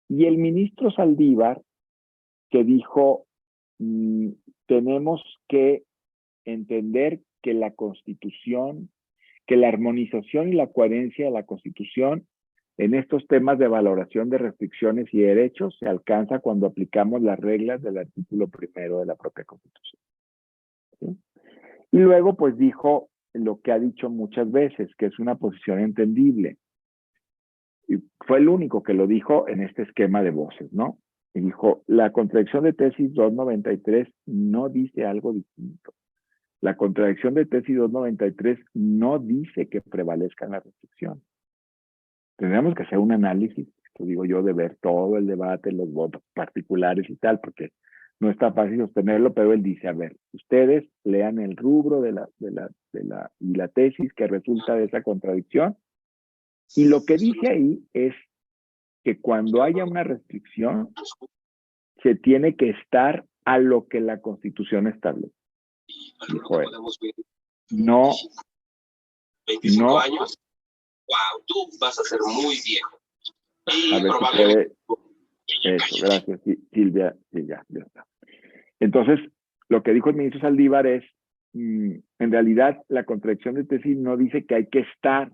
Y el ministro Saldívar, que dijo, tenemos que entender que la Constitución, que la armonización y la coherencia de la Constitución en estos temas de valoración de restricciones y derechos se alcanza cuando aplicamos las reglas del artículo 1 de la propia Constitución. ¿Sí? Y luego, pues dijo lo que ha dicho muchas veces, que es una posición entendible. Y fue el único que lo dijo en este esquema de voces, ¿no? Y dijo, la contradicción de tesis 293 no dice algo distinto. La contradicción de tesis 293 no dice que prevalezcan las restricciones. Tendríamos que hacer un análisis, esto digo yo, de ver todo el debate, los votos particulares y tal, porque no está fácil sostenerlo, pero él dice, a ver, ustedes lean el rubro de la tesis que resulta de esa contradicción, y lo que dice ahí es que cuando haya una restricción, se tiene que estar a lo que la Constitución establece. Dijo él. No, 25 años, wow, tú vas a ser muy viejo. Y a ver si puede. Eso, gracias, Silvia. Sí, ya está. Entonces, lo que dijo el ministro Saldívar es, en realidad, la contradicción de tesis no dice que hay que estar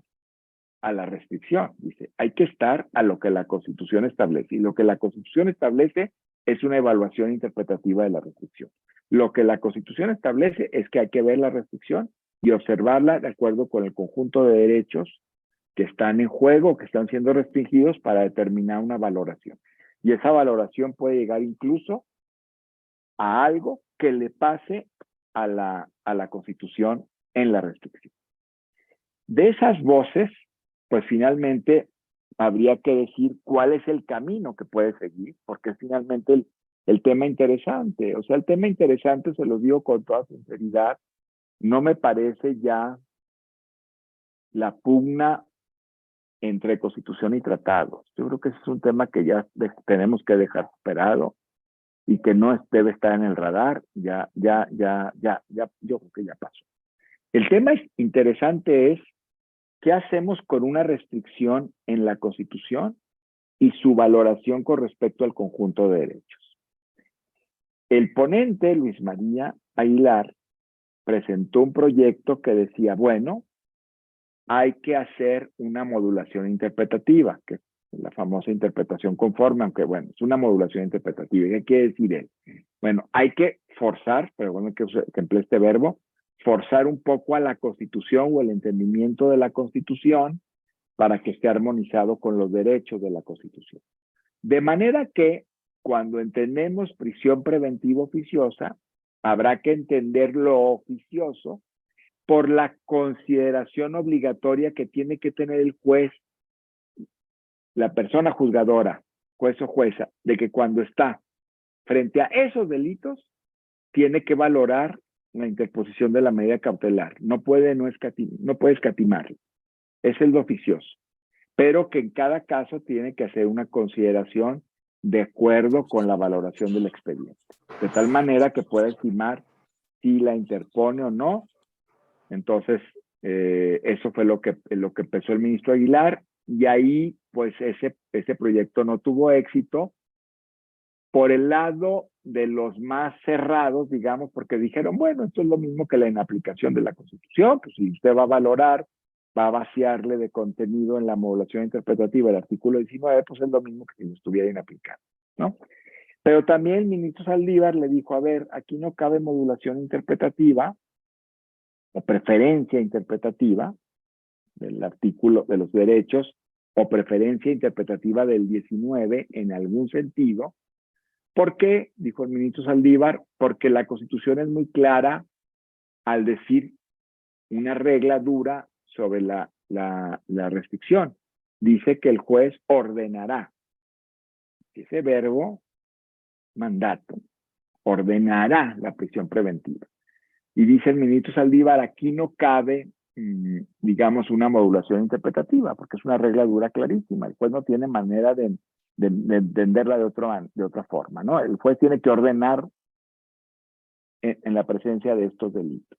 a la restricción, dice, hay que estar a lo que la Constitución establece. Y lo que la Constitución establece es una evaluación interpretativa de la restricción. Lo que la Constitución establece es que hay que ver la restricción y observarla de acuerdo con el conjunto de derechos que están en juego, que están siendo restringidos para determinar una valoración. Y esa valoración puede llegar incluso a algo que le pase a la Constitución en la restricción. De esas voces, pues finalmente habría que decir cuál es el camino que puede seguir, porque es finalmente el tema interesante. O sea, el tema interesante, se lo digo con toda sinceridad, no me parece ya la pugna entre Constitución y tratados. Yo creo que ese es un tema que ya tenemos que dejar superado y que no debe estar en el radar. Yo creo que ya pasó. El tema interesante es ¿qué hacemos con una restricción en la Constitución y su valoración con respecto al conjunto de derechos? El ponente, Luis María Aguilar, presentó un proyecto que decía, bueno, hay que hacer una modulación interpretativa, que es la famosa interpretación conforme, aunque bueno, es una modulación interpretativa. ¿Y qué quiere decir él? Bueno, hay que forzar, pero bueno, que emplee este verbo, forzar un poco a la Constitución o el entendimiento de la Constitución para que esté armonizado con los derechos de la Constitución. De manera que cuando entendemos prisión preventiva oficiosa, habrá que entender lo oficioso por la consideración obligatoria que tiene que tener el juez, la persona juzgadora, juez o jueza, de que cuando está frente a esos delitos, tiene que valorar la interposición de la medida cautelar. No puede escatimarlo. Es el oficioso. Pero que en cada caso tiene que hacer una consideración de acuerdo con la valoración del expediente. De tal manera que pueda estimar si la interpone o no. Entonces, eso fue lo que empezó el ministro Aguilar, y ahí, pues, ese proyecto no tuvo éxito por el lado de los más cerrados, digamos, porque dijeron, bueno, esto es lo mismo que la inaplicación de la Constitución, pues si usted va a valorar, va a vaciarle de contenido en la modulación interpretativa del artículo 19, pues es lo mismo que si lo estuviera inaplicado, ¿no? Pero también el ministro Saldívar le dijo, a ver, aquí no cabe modulación interpretativa, o preferencia interpretativa del artículo de los derechos o preferencia interpretativa del 19 en algún sentido. ¿Por qué? Dijo el ministro Saldívar, porque la Constitución es muy clara al decir una regla dura sobre la restricción. Dice que el juez ordenará. Ese verbo, mandato, ordenará la prisión preventiva. Y dice el ministro Saldívar, aquí no cabe, digamos, una modulación interpretativa, porque es una regla dura clarísima. El juez no tiene manera de entenderla de otra forma, ¿no? El juez tiene que ordenar en la presencia de estos delitos.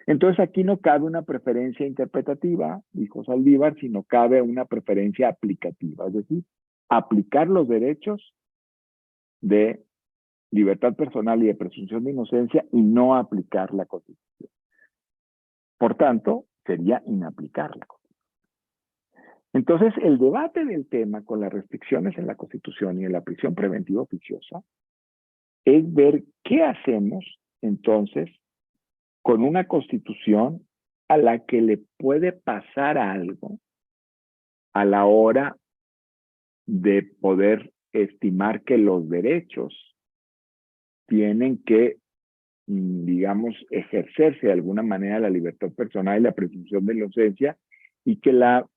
Entonces aquí no cabe una preferencia interpretativa, dijo Saldívar, sino cabe una preferencia aplicativa, es decir, aplicar los derechos de libertad personal y de presunción de inocencia y no aplicar la Constitución. Por tanto, sería inaplicar la Constitución. Entonces, el debate del tema con las restricciones en la Constitución y en la prisión preventiva oficiosa es ver qué hacemos entonces con una Constitución a la que le puede pasar algo a la hora de poder estimar que los derechos tienen que, digamos, ejercerse de alguna manera la libertad personal y la presunción de inocencia, y que la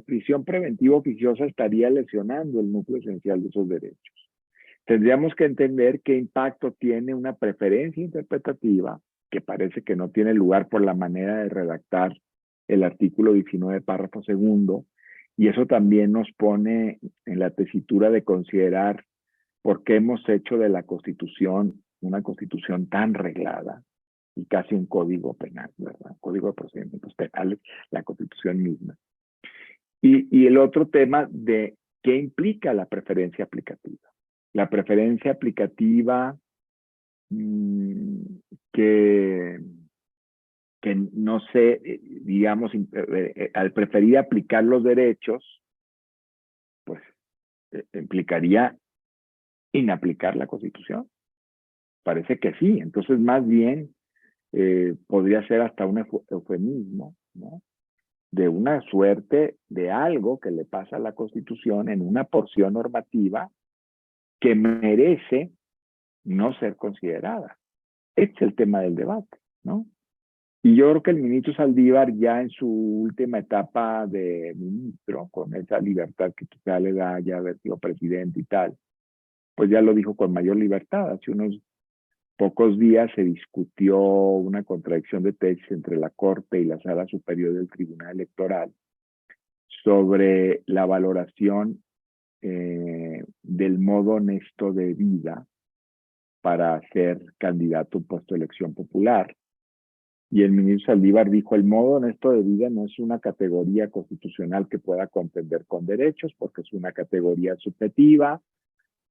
prisión preventiva oficiosa estaría lesionando el núcleo esencial de esos derechos. Tendríamos que entender qué impacto tiene una preferencia interpretativa, que parece que no tiene lugar por la manera de redactar el artículo 19, párrafo segundo, y eso también nos pone en la tesitura de considerar por qué hemos hecho de la Constitución una Constitución tan reglada y casi un código penal, ¿verdad? Código de procedimientos penales, la Constitución misma. Y el otro tema de qué implica la preferencia aplicativa. La preferencia aplicativa que no sé, digamos, al preferir aplicar los derechos, pues implicaría inaplicar la Constitución. Parece que sí. Entonces, más bien, podría ser hasta un eufemismo, ¿no? De una suerte de algo que le pasa a la Constitución en una porción normativa que merece no ser considerada. Este es el tema del debate, ¿no? Y yo creo que el ministro Saldívar, ya en su última etapa de ministro, con esa libertad que quizá le da ya haber sido presidente y tal, pues ya lo dijo con mayor libertad. Hace unos pocos días se discutió una contradicción de tesis entre la Corte y la Sala Superior del Tribunal Electoral sobre la valoración del modo honesto de vida para ser candidato a un puesto de elección popular. Y el ministro Saldívar dijo, el modo honesto de vida no es una categoría constitucional que pueda contender con derechos, porque es una categoría subjetiva,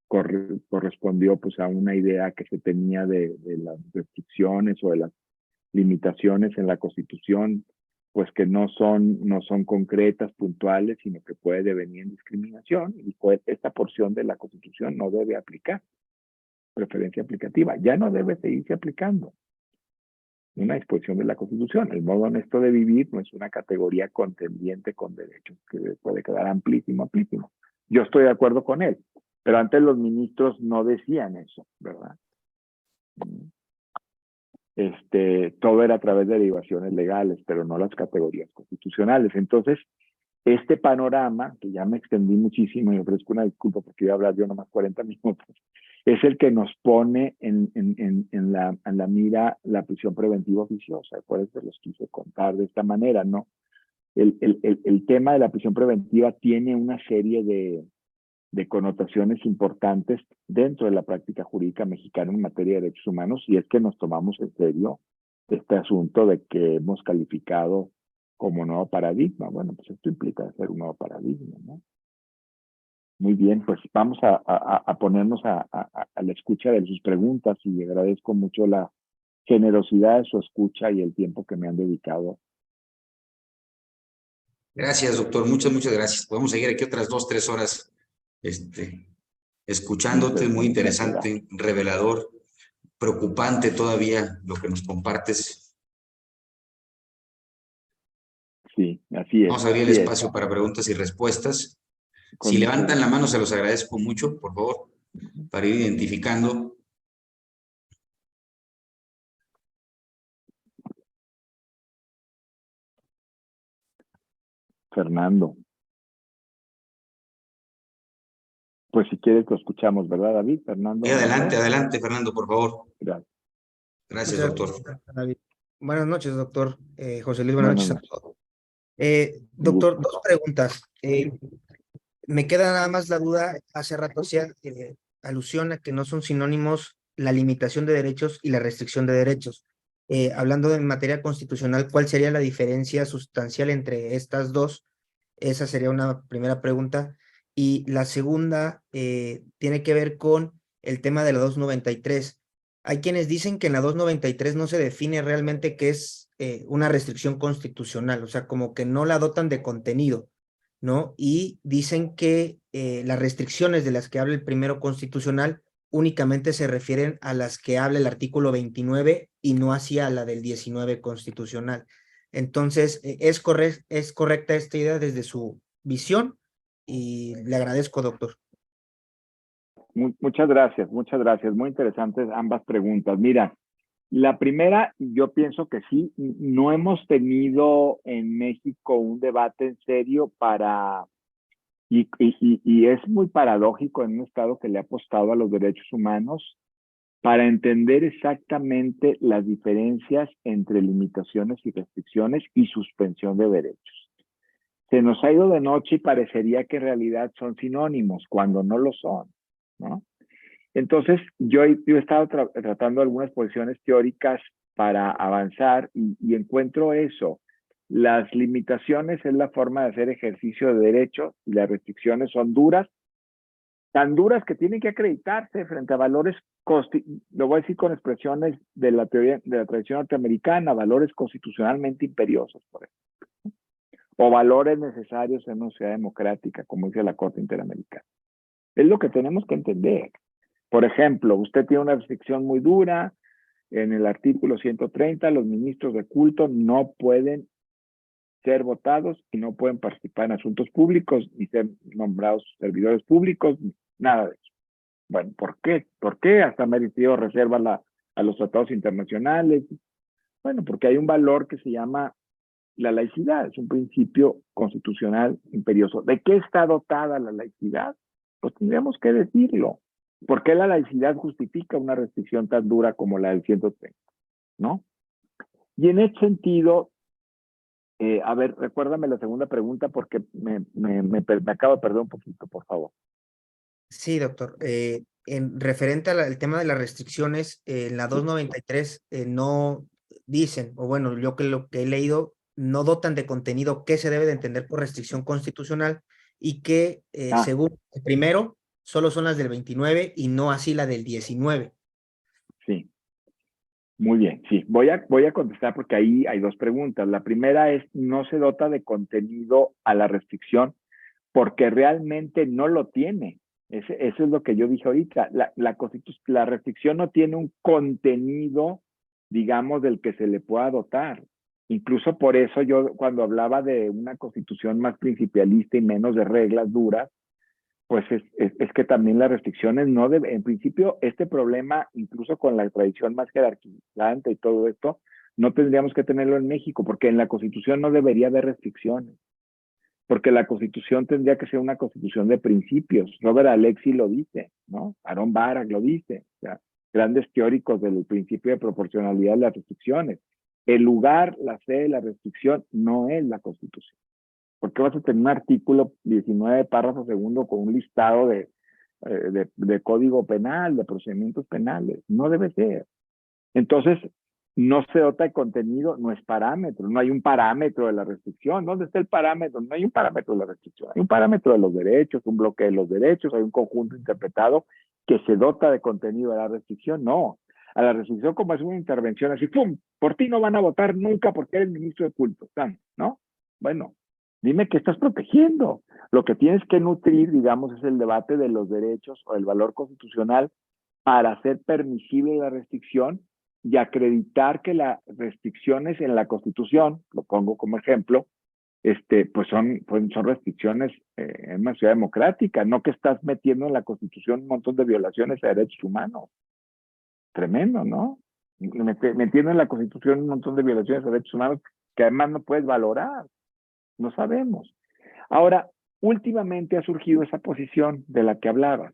correspondió pues a una idea que se tenía de las restricciones o de las limitaciones en la Constitución, pues que no son concretas, puntuales, sino que puede devenir en discriminación, y pues esta porción de la Constitución no debe aplicar. Preferencia aplicativa, ya no debe seguirse aplicando. Una disposición de la Constitución. El modo honesto de vivir no es una categoría contendiente con derechos, que puede quedar amplísimo, amplísimo. Yo estoy de acuerdo con él, pero antes los ministros no decían eso, ¿verdad? Todo era a través de derivaciones legales, pero no las categorías constitucionales. Entonces, este panorama, que ya me extendí muchísimo y ofrezco una disculpa porque iba a hablar yo nomás 40 minutos, es el que nos pone en la mira la prisión preventiva oficiosa. Por eso los quise contar de esta manera, ¿no? El tema de la prisión preventiva tiene una serie de connotaciones importantes dentro de la práctica jurídica mexicana en materia de derechos humanos, y es que nos tomamos en serio este asunto de que hemos calificado como nuevo paradigma. Bueno, pues esto implica ser un nuevo paradigma, ¿no? Muy bien, pues vamos a ponernos a la escucha de sus preguntas, y agradezco mucho la generosidad de su escucha y el tiempo que me han dedicado. Gracias, doctor. Muchas gracias. Podemos seguir aquí otras 2, 3 horas escuchándote. Muy interesante, revelador, preocupante todavía lo que nos compartes. Sí. Así es, Vamos a abrir el así es. espacio para preguntas y respuestas. Con Si mucho levantan la gusto. mano, se los agradezco mucho, por favor, para ir identificando. Fernando. Pues si quieres lo escuchamos, ¿verdad, David? Fernando. Adelante, adelante, Fernando, por favor. Gracias. Gracias, Muchas doctor. gracias, David. Buenas noches, doctor José Luis. Buenas Buenas noches a noches. todos. Un Doctor, gusto. dos preguntas. Me queda nada más la duda. Hace rato hacía alusión a que no son sinónimos la limitación de derechos y la restricción de derechos. Hablando de materia constitucional, ¿cuál sería la diferencia sustancial entre estas dos? Esa sería una primera pregunta. Y la segunda tiene que ver con el tema de la 293. Hay quienes dicen que en la 293 no se define realmente qué es una restricción constitucional, o sea, como que no la dotan de contenido, ¿no? Y dicen que las restricciones de las que habla el primero constitucional únicamente se refieren a las que habla el artículo 29 y no hacia la del 19 constitucional. Entonces, ¿es correcta esta idea desde su visión? Y le agradezco, doctor. Muchas gracias, muchas gracias. Muy interesantes ambas preguntas. Mira, la primera, yo pienso que sí, no hemos tenido en México un debate en serio para, y es muy paradójico en un Estado que le ha apostado a los derechos humanos, para entender exactamente las diferencias entre limitaciones y restricciones y suspensión de derechos. Se nos ha ido de noche y parecería que en realidad son sinónimos, cuando no lo son, ¿no? Entonces, yo he estado tratando algunas posiciones teóricas para avanzar y encuentro eso. Las limitaciones es la forma de hacer ejercicio de derechos y las restricciones son duras, tan duras que tienen que acreditarse frente a valores, lo voy a decir con expresiones de la teoría de la tradición norteamericana, valores constitucionalmente imperiosos, por ejemplo, o valores necesarios en una sociedad democrática, como dice la Corte Interamericana. Es lo que tenemos que entender. Por ejemplo, usted tiene una restricción muy dura en el artículo 130, los ministros de culto no pueden ser votados y no pueden participar en asuntos públicos ni ser nombrados servidores públicos, nada de eso. Bueno, ¿por qué? ¿Por qué hasta merecido reserva a los tratados internacionales? Bueno, porque hay un valor que se llama la laicidad, es un principio constitucional imperioso. ¿De qué está dotada la laicidad? Pues tendríamos que decirlo. ¿Por qué la laicidad justifica una restricción tan dura como la del 130? ¿No? Y en ese sentido, a ver, recuérdame la segunda pregunta porque me acabo de perder un poquito, por favor. Sí, doctor. En referente al tema de las restricciones, en la 293 no dicen, o bueno, yo que lo que he leído, no dotan de contenido qué se debe de entender por restricción constitucional y que según el primero, solo son las del 29 y no así la del 19. Sí, muy bien, sí. Voy a contestar porque ahí hay dos preguntas. La primera es, no se dota de contenido a la restricción porque realmente no lo tiene. Eso es lo que yo dije ahorita. La restricción no tiene un contenido, digamos, del que se le pueda dotar. Incluso por eso yo cuando hablaba de una constitución más principialista y menos de reglas duras, pues es que también las restricciones no deben, en principio este problema, incluso con la tradición más jerarquizante y todo esto, no tendríamos que tenerlo en México, porque en la Constitución no debería haber restricciones, porque la Constitución tendría que ser una Constitución de principios. Robert Alexi lo dice, ¿no? Aaron Barak lo dice, o sea, grandes teóricos del principio de proporcionalidad de las restricciones. El lugar, la sede de la restricción no es la Constitución. ¿Por qué vas a tener un artículo 19 párrafo segundo con un listado de código penal, de procedimientos penales? No debe ser. Entonces, no se dota de contenido, no es parámetro, no hay un parámetro de la restricción. ¿Dónde está el parámetro? No hay un parámetro de la restricción, hay un parámetro de los derechos, un bloque de los derechos, hay un conjunto interpretado que se dota de contenido de la restricción. No, a la restricción como es una intervención así, ¡pum! Por ti no van a votar nunca porque eres ministro de culto, ¿no? Bueno, dime qué estás protegiendo. Lo que tienes que nutrir, digamos, es el debate de los derechos o el valor constitucional para hacer permisible la restricción y acreditar que las restricciones en la Constitución, lo pongo como ejemplo, son restricciones en una ciudad democrática, no que estás metiendo en la Constitución un montón de violaciones a derechos humanos. Tremendo, ¿no? Metiendo en la Constitución un montón de violaciones a derechos humanos que además no puedes valorar. No sabemos. Ahora, últimamente ha surgido esa posición de la que hablaba.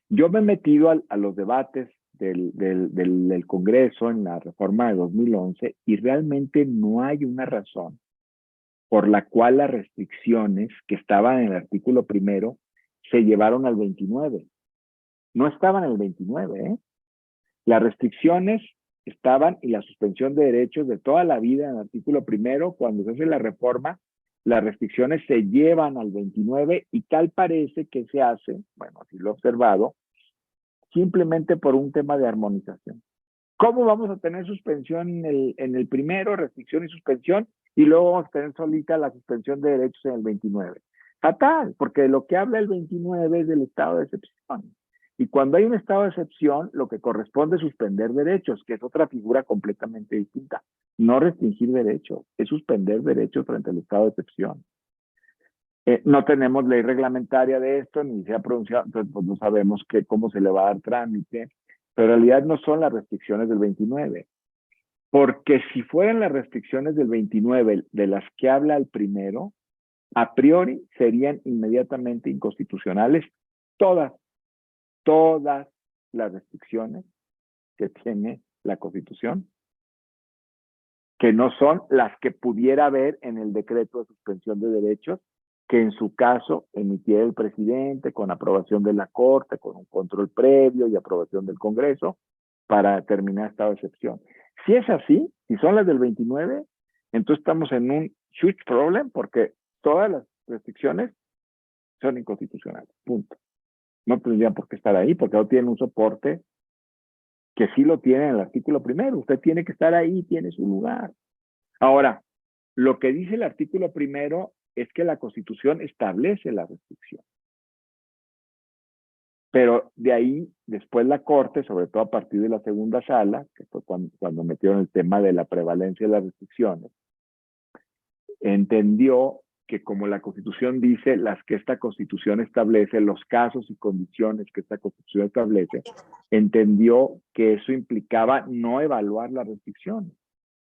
Yo me he metido a los debates del Congreso en la reforma de 2011 y realmente no hay una razón por la cual las restricciones que estaban en el artículo primero se llevaron al 29. No estaban en el 29, ¿eh? Las restricciones estaban y la suspensión de derechos de toda la vida en el artículo primero. Cuando se hace la reforma, las restricciones se llevan al 29 y tal parece que se hace, bueno, así lo he observado, simplemente por un tema de armonización. ¿Cómo vamos a tener suspensión en el primero, restricción y suspensión, y luego vamos a tener solita la suspensión de derechos en el 29? Fatal, porque de lo que habla el 29 es del estado de excepción. Y cuando hay un estado de excepción, lo que corresponde es suspender derechos, que es otra figura completamente distinta. No restringir derechos, es suspender derechos frente al estado de excepción. No tenemos ley reglamentaria de esto, ni se ha pronunciado, entonces pues no sabemos cómo se le va a dar trámite, pero en realidad no son las restricciones del 29. Porque si fueran las restricciones del 29 de las que habla el primero, a priori serían inmediatamente inconstitucionales todas las restricciones que tiene la Constitución, que no son las que pudiera haber en el decreto de suspensión de derechos, que en su caso emitiera el presidente con aprobación de la Corte, con un control previo y aprobación del Congreso para determinar estado de excepción. Si es así, si son las del 29, entonces estamos en un huge problem porque todas las restricciones son inconstitucionales, punto. No tendrían por qué estar ahí porque no tienen un soporte que sí lo tiene en el artículo primero. Usted tiene que estar ahí, tiene su lugar. Ahora, lo que dice el artículo primero es que la Constitución establece la restricción. Pero de ahí, después la Corte, sobre todo a partir de la segunda sala, que fue cuando metieron el tema de la prevalencia de las restricciones, entendió que como la Constitución dice las que esta Constitución establece, los casos y condiciones que esta Constitución establece, entendió que eso implicaba no evaluar las restricciones.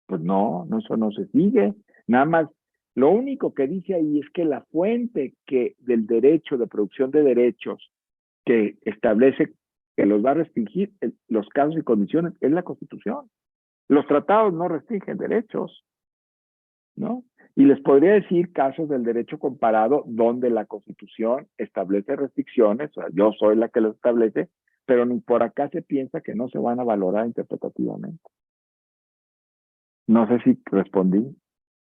Pues no, eso no se sigue. Nada más, lo único que dice ahí es que la fuente del derecho de producción de derechos que establece que los va a restringir los casos y condiciones es la Constitución. Los tratados no restringen derechos, ¿no? Y les podría decir casos del derecho comparado donde la Constitución establece restricciones, o sea, yo soy la que lo establece, pero ni por acá se piensa que no se van a valorar interpretativamente. No sé si respondí,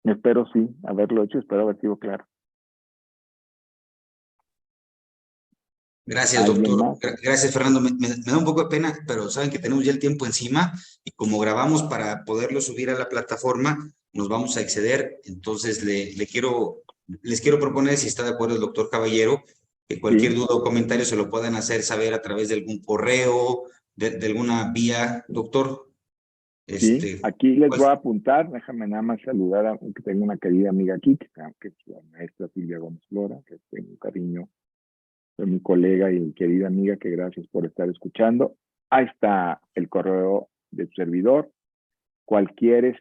espero sí haberlo hecho, espero haber sido claro. Gracias, doctor. Gracias, Fernando. Me da un poco de pena, pero saben que tenemos ya el tiempo encima y como grabamos para poderlo subir a la plataforma, nos vamos a exceder. Entonces, les quiero proponer, si está de acuerdo el doctor Caballero, que cualquier duda o comentario se lo puedan hacer saber a través de algún correo, de alguna vía, doctor. Sí, aquí les voy a apuntar, déjame nada más saludar a que tengo una querida amiga aquí, que es la maestra Silvia Gómez Flora, que tengo un cariño de mi colega y querida amiga, que gracias por estar escuchando. Ahí está el correo de tu servidor. Cualquier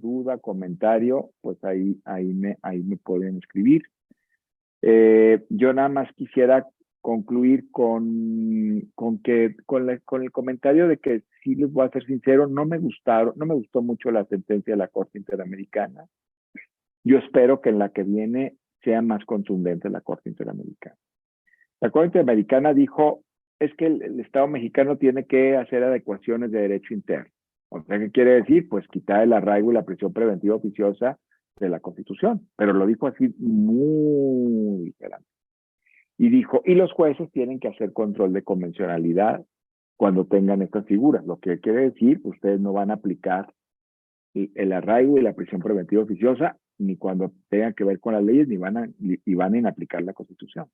duda, comentario, pues ahí me pueden escribir. Yo nada más quisiera concluir con el comentario de que sí les voy a ser sincero, no me gustó mucho la sentencia de la Corte Interamericana. Yo espero que en la que viene sea más contundente la Corte Interamericana. La Corte Interamericana dijo, es que el Estado mexicano tiene que hacer adecuaciones de derecho interno. O sea, ¿qué quiere decir? Pues quitar el arraigo y la prisión preventiva oficiosa de la Constitución. Pero lo dijo así muy ligeramente. Y dijo, y los jueces tienen que hacer control de convencionalidad cuando tengan estas figuras. Lo que quiere decir, ustedes no van a aplicar el arraigo y la prisión preventiva oficiosa ni cuando tengan que ver con las leyes, ni van a aplicar la Constitución.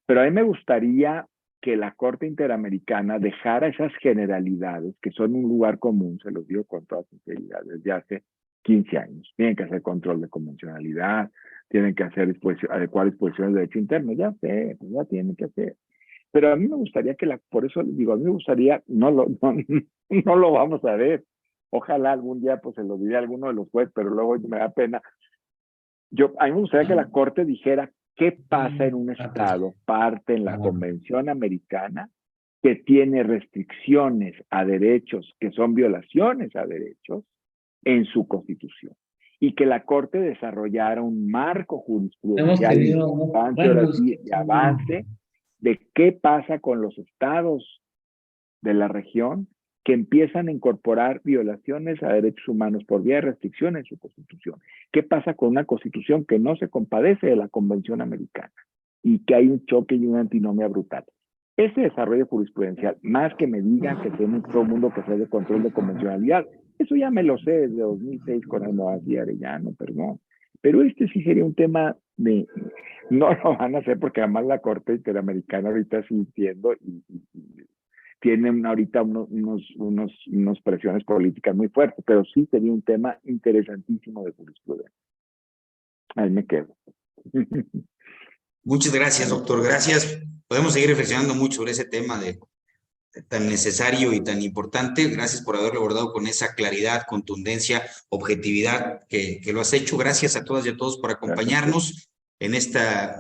Pero a mí me gustaría que la Corte Interamericana dejara esas generalidades que son un lugar común, se los digo con toda sinceridad, desde hace 15 años. Tienen que hacer control de convencionalidad, tienen que hacer adecuar disposiciones de derecho interno, ya sé, pues ya tienen que hacer. Pero a mí me gustaría por eso digo, a mí me gustaría, no lo vamos a ver. Ojalá algún día pues se lo diría a alguno de los jueces, pero luego me da pena. A mí me gustaría que la Corte dijera qué pasa en un estado, parte en la Convención Americana, que tiene restricciones a derechos, que son violaciones a derechos, en su Constitución. Y que la Corte desarrollara un marco jurisprudencial de avance de qué pasa con los estados de la región que empiezan a incorporar violaciones a derechos humanos por vía de restricción en su Constitución. ¿Qué pasa con una Constitución que no se compadece de la Convención Americana y que hay un choque y una antinomia brutal? Ese desarrollo jurisprudencial, más que me digan que tiene todo el mundo que hacer de control de convencionalidad, eso ya me lo sé desde 2006 con Almohada Arellano, perdón. Pero este sí sería un tema de... No lo van a hacer porque además la Corte Interamericana ahorita sí entiendo y tienen ahorita unas presiones políticas muy fuertes, pero sí sería un tema interesantísimo de jurisprudencia. Ahí me quedo. Muchas gracias, doctor. Gracias. Podemos seguir reflexionando mucho sobre ese tema tan necesario y tan importante. Gracias por haberlo abordado con esa claridad, contundencia, objetividad que lo has hecho. Gracias a todas y a todos por acompañarnos en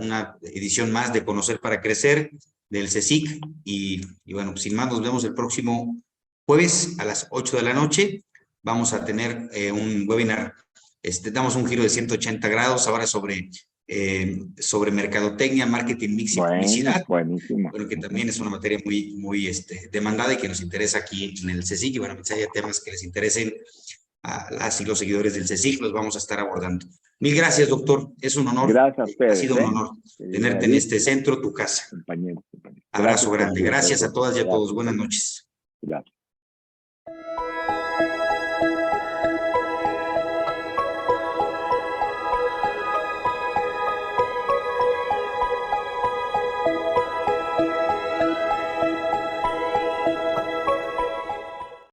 una edición más de Conocer para Crecer del CSIC. Y bueno, sin más, nos vemos el próximo jueves a las 8 de la noche. Vamos a tener un webinar. Damos un giro de 180 grados ahora sobre mercadotecnia, marketing mix y publicidad. Buenísimo. Bueno, que también es una materia muy demandada y que nos interesa aquí en el CSIC. Y bueno, si hay temas que les interesen a las y los seguidores del CSIC, los vamos a estar abordando. Mil gracias, doctor. Es un honor. Gracias a ustedes. Ha sido un honor tenerte en este centro, tu casa. Compañero. Abrazo grande. Gracias a todas y a todos. Buenas noches. Gracias.